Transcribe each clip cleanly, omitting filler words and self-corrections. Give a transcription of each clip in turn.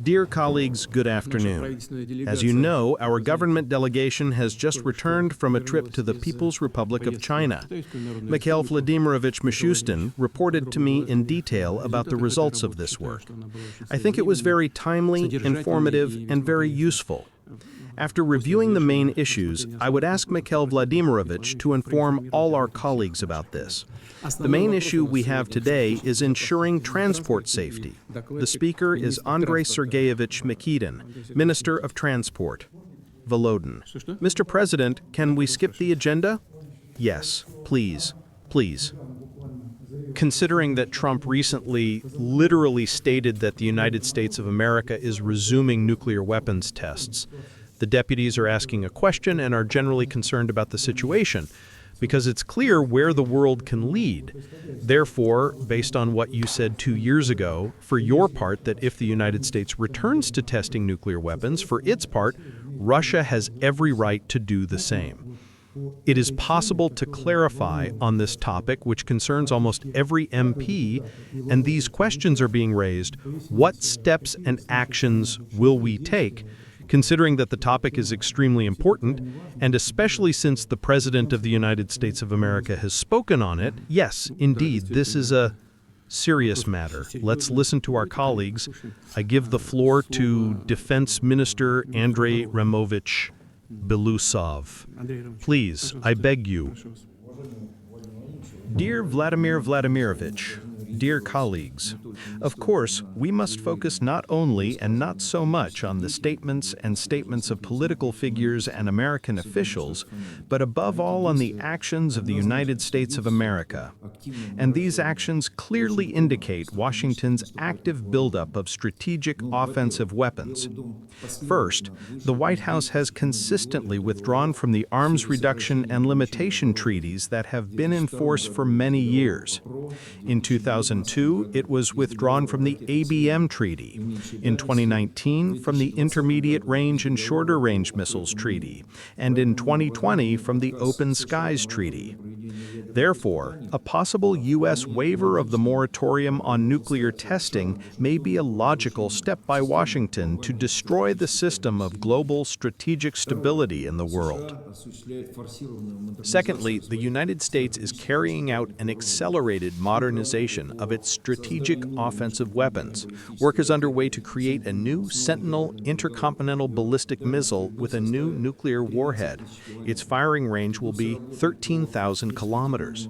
Dear colleagues, good afternoon. As you know, our government delegation has just returned from a trip to the People's Republic of China. Mikhail Vladimirovich Mishustin reported to me in detail about the results of this work. I think it was very timely, informative, and very useful. After reviewing the main issues, I would ask Mikhail Vladimirovich to inform all our colleagues about this. The main issue we have today is ensuring transport safety. The speaker is Andrei Sergeyevich Mikhitin, Minister of Transport. Volodin. Mr. President, can we skip the agenda? Yes, please. Please. Considering that Trump recently literally stated that the United States of America is resuming nuclear weapons tests, the deputies are asking a question and are generally concerned about the situation, because it's clear where the world can lead. Therefore, based on what you said 2 years ago, for your part that if the United States returns to testing nuclear weapons, for its part, Russia has every right to do the same. It is possible to clarify on this topic, which concerns almost every MP, and these questions are being raised. What steps and actions will we take, considering that the topic is extremely important, and especially since the President of the United States of America has spoken on it? Yes, indeed, this is a serious matter. Let's listen to our colleagues. I give the floor to Defense Minister Andrei Removich Belousov. Please, I beg you. Dear Vladimir Vladimirovich, dear colleagues, of course, we must focus not only and not so much on the statements of political figures and American officials, but above all on the actions of the United States of America. And these actions clearly indicate Washington's active buildup of strategic offensive weapons. First, the White House has consistently withdrawn from the arms reduction and limitation treaties that have been in force for many years. In 2002, it was withdrawn from the ABM Treaty. In 2019, from the Intermediate Range and Shorter Range Missiles Treaty. And in 2020, from the Open Skies Treaty. Therefore, a possible U.S. waiver of the moratorium on nuclear testing may be a logical step by Washington to destroy the system of global strategic stability in the world. Secondly, the United States is carrying out an accelerated modernization of its strategic offensive weapons. Work is underway to create a new Sentinel intercontinental ballistic missile with a new nuclear warhead. Its firing range will be 13,000 kilometers.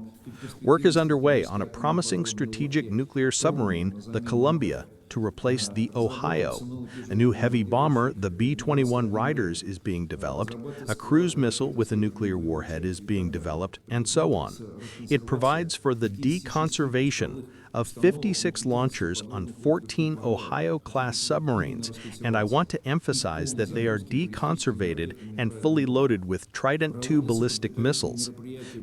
Work is underway on a promising strategic nuclear submarine, the Columbia, to replace the Ohio. A new heavy bomber, the B-21 Riders, is being developed. A cruise missile with a nuclear warhead is being developed, and so on. It provides for the deconservation of 56 launchers on 14 Ohio-class submarines, and I want to emphasize that they are deconservated and fully loaded with Trident II ballistic missiles.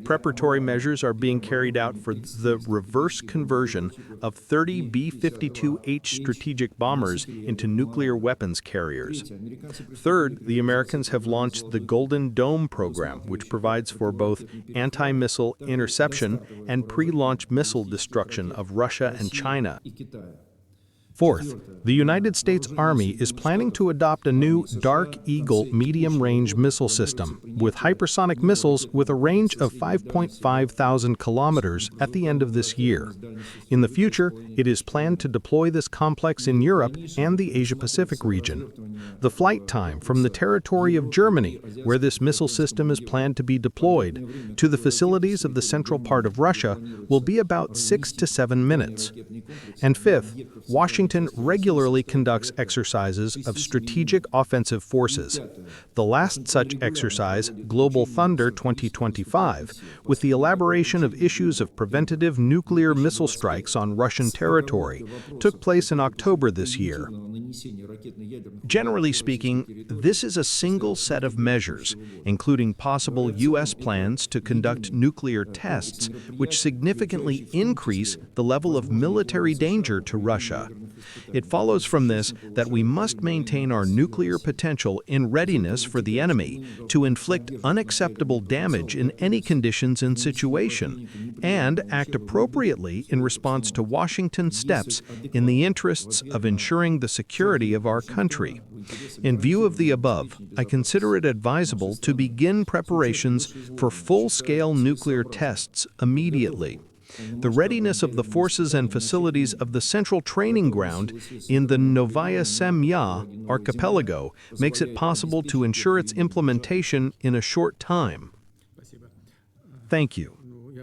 Preparatory measures are being carried out for the reverse conversion of 30 B-52H strategic bombers into nuclear weapons carriers. Third, the Americans have launched the Golden Dome program, which provides for both anti-missile interception and pre-launch missile destruction of Russia and China. Fourth, the United States Army is planning to adopt a new Dark Eagle medium-range missile system with hypersonic missiles with a range of 5.5 thousand kilometers at the end of this year. In the future, it is planned to deploy this complex in Europe and the Asia-Pacific region. The flight time from the territory of Germany, where this missile system is planned to be deployed, to the facilities of the central part of Russia will be about 6 to 7 minutes. And fifth, Washington regularly conducts exercises of strategic offensive forces. The last such exercise, Global Thunder 2025, with the elaboration of issues of preventative nuclear missile strikes on Russian territory, took place in October this year. Generally speaking, this is a single set of measures, including possible U.S. plans to conduct nuclear tests, which significantly increase the level of military danger to Russia. It follows from this that we must maintain our nuclear potential in readiness for the enemy to inflict unacceptable damage in any conditions and situation, and act appropriately in response to Washington's steps in the interests of ensuring the security of our country. In view of the above, I consider it advisable to begin preparations for full-scale nuclear tests immediately. The readiness of the forces and facilities of the central training ground in the Novaya Semya archipelago makes it possible to ensure its implementation in a short time. Thank you.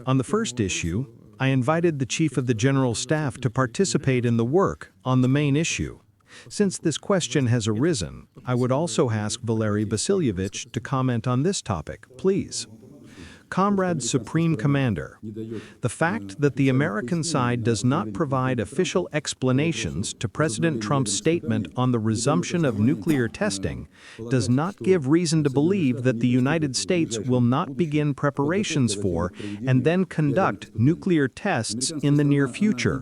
On the first issue, I invited the Chief of the General Staff to participate in the work on the main issue. Since this question has arisen, I would also ask Valery Vasilyevich to comment on this topic, please. Comrade Supreme Commander, the fact that the American side does not provide official explanations to President Trump's statement on the resumption of nuclear testing does not give reason to believe that the United States will not begin preparations for and then conduct nuclear tests in the near future.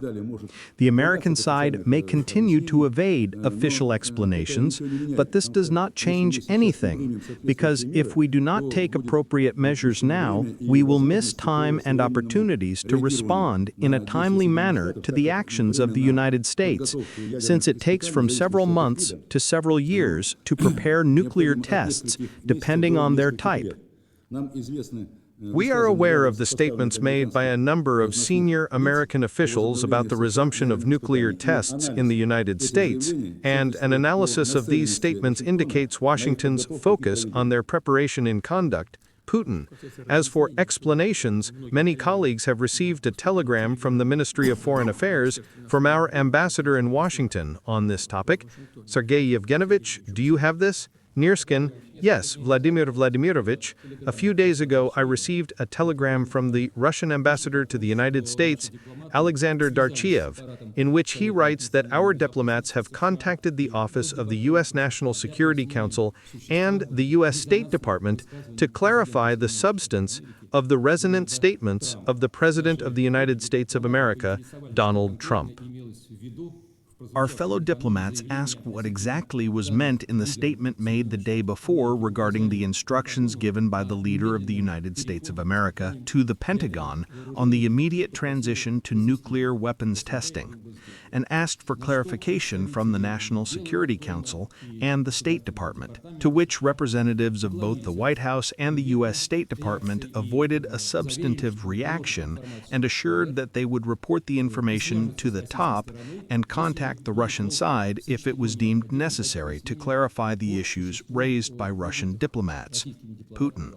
The American side may continue to evade official explanations, but this does not change anything, because if we do not take appropriate measures now, we will miss time and opportunities to respond in a timely manner to the actions of the United States, since it takes from several months to several years to prepare nuclear tests, depending on their type. We are aware of the statements made by a number of senior American officials about the resumption of nuclear tests in the United States, and an analysis of these statements indicates Washington's focus on their preparation in conduct. Putin. As for explanations, many colleagues have received a telegram from the Ministry of Foreign Affairs from our ambassador in Washington on this topic. Sergei Yevgenovich, do you have this? Nerskin, yes, Vladimir Vladimirovich. A few days ago, I received a telegram from the Russian ambassador to the United States, Alexander Darchiev, in which he writes that our diplomats have contacted the Office of the U.S. National Security Council and the U.S. State Department to clarify the substance of the resonant statements of the President of the United States of America, Donald Trump. Our fellow diplomats asked what exactly was meant in the statement made the day before regarding the instructions given by the leader of the United States of America to the Pentagon on the immediate transition to nuclear weapons testing, and asked for clarification from the National Security Council and the State Department, to which representatives of both the White House and the U.S. State Department avoided a substantive reaction and assured that they would report the information to the top and contact the Russian side if it was deemed necessary to clarify the issues raised by Russian diplomats. Putin.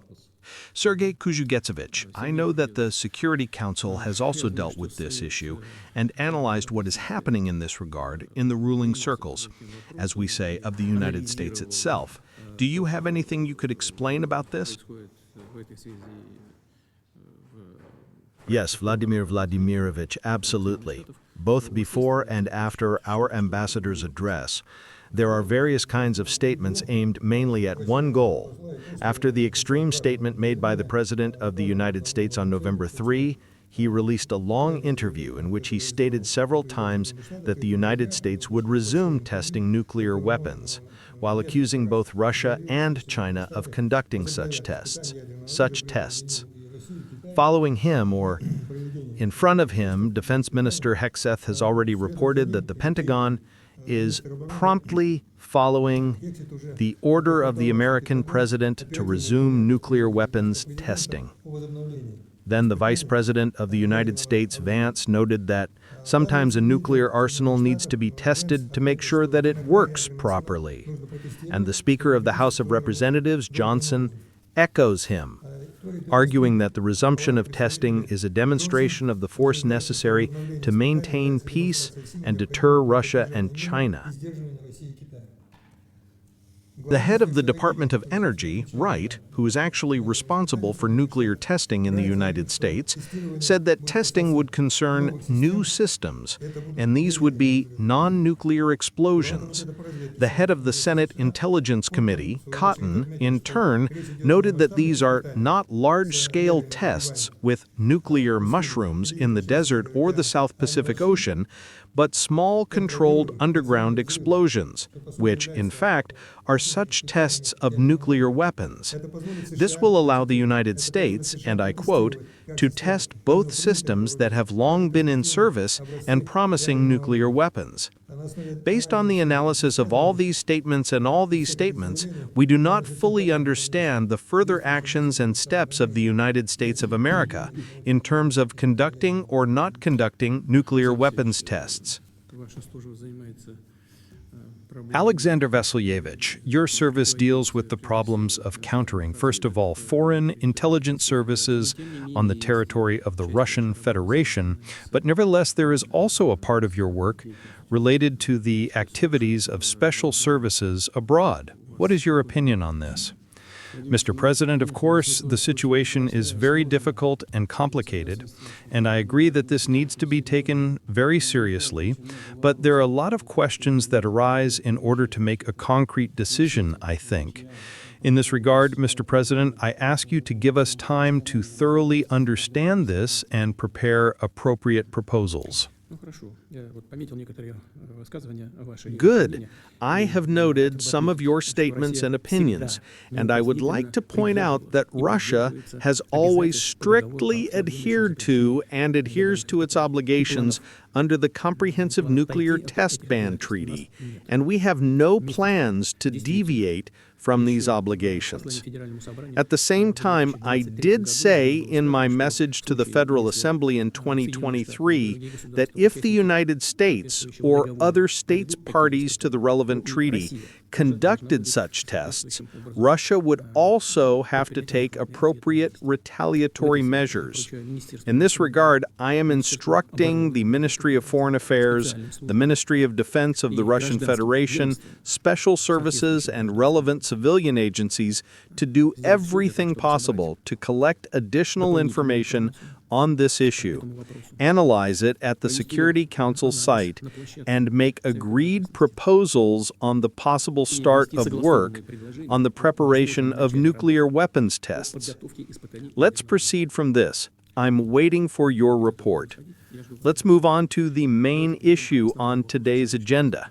Sergei Kuzhugetsevich, I know that the Security Council has also dealt with this issue and analyzed what is happening in this regard in the ruling circles, as we say, of the United States itself. Do you have anything you could explain about this? Yes, Vladimir Vladimirovich, absolutely. Both before and after our ambassador's address, there are various kinds of statements aimed mainly at one goal. After the extreme statement made by the President of the United States on November 3, he released a long interview in which he stated several times that the United States would resume testing nuclear weapons, while accusing both Russia and China of conducting such tests. Following him, or in front of him, Defense Minister Hegseth has already reported that the Pentagon is promptly following the order of the American president to resume nuclear weapons testing. Then the Vice President of the United States, Vance, noted that sometimes a nuclear arsenal needs to be tested to make sure that it works properly. And the Speaker of the House of Representatives, Johnson, echoes him, arguing that the resumption of testing is a demonstration of the force necessary to maintain peace and deter Russia and China. The head of the Department of Energy, Wright, who is actually responsible for nuclear testing in the United States, said that testing would concern new systems, and these would be non-nuclear explosions. The head of the Senate Intelligence Committee, Cotton, in turn, noted that these are not large-scale tests with nuclear mushrooms in the desert or the South Pacific Ocean, but small controlled underground explosions, which, in fact, are such tests of nuclear weapons. This will allow the United States, and I quote, to test both systems that have long been in service and promising nuclear weapons. Based on the analysis of all these statements, we do not fully understand the further actions and steps of the United States of America in terms of conducting or not conducting nuclear weapons tests. Alexander Vasilyevich, your service deals with the problems of countering, first of all, foreign intelligence services on the territory of the Russian Federation, but nevertheless there is also a part of your work related to the activities of special services abroad. What is your opinion on this? Mr. President, of course, the situation is very difficult and complicated, and I agree that this needs to be taken very seriously, but there are a lot of questions that arise in order to make a concrete decision, I think. In this regard, Mr. President, I ask you to give us time to thoroughly understand this and prepare appropriate proposals. Good. I have noted some of your statements and opinions, and I would like to point out that Russia has always strictly adhered to and adheres to its obligations under the Comprehensive Nuclear Test Ban Treaty, and we have no plans to deviate from these obligations. At the same time, I did say in my message to the Federal Assembly in 2023 that if the United States or other states parties to the relevant treaty conducted such tests, Russia would also have to take appropriate retaliatory measures. In this regard, I am instructing the Ministry of Foreign Affairs, the Ministry of Defense of the Russian Federation, special services, and relevant civilian agencies to do everything possible to collect additional information on this issue, analyze it at the Security Council site, and make agreed proposals on the possible start of work on the preparation of nuclear weapons tests. Let's proceed from this. I'm waiting for your report. Let's move on to the main issue on today's agenda.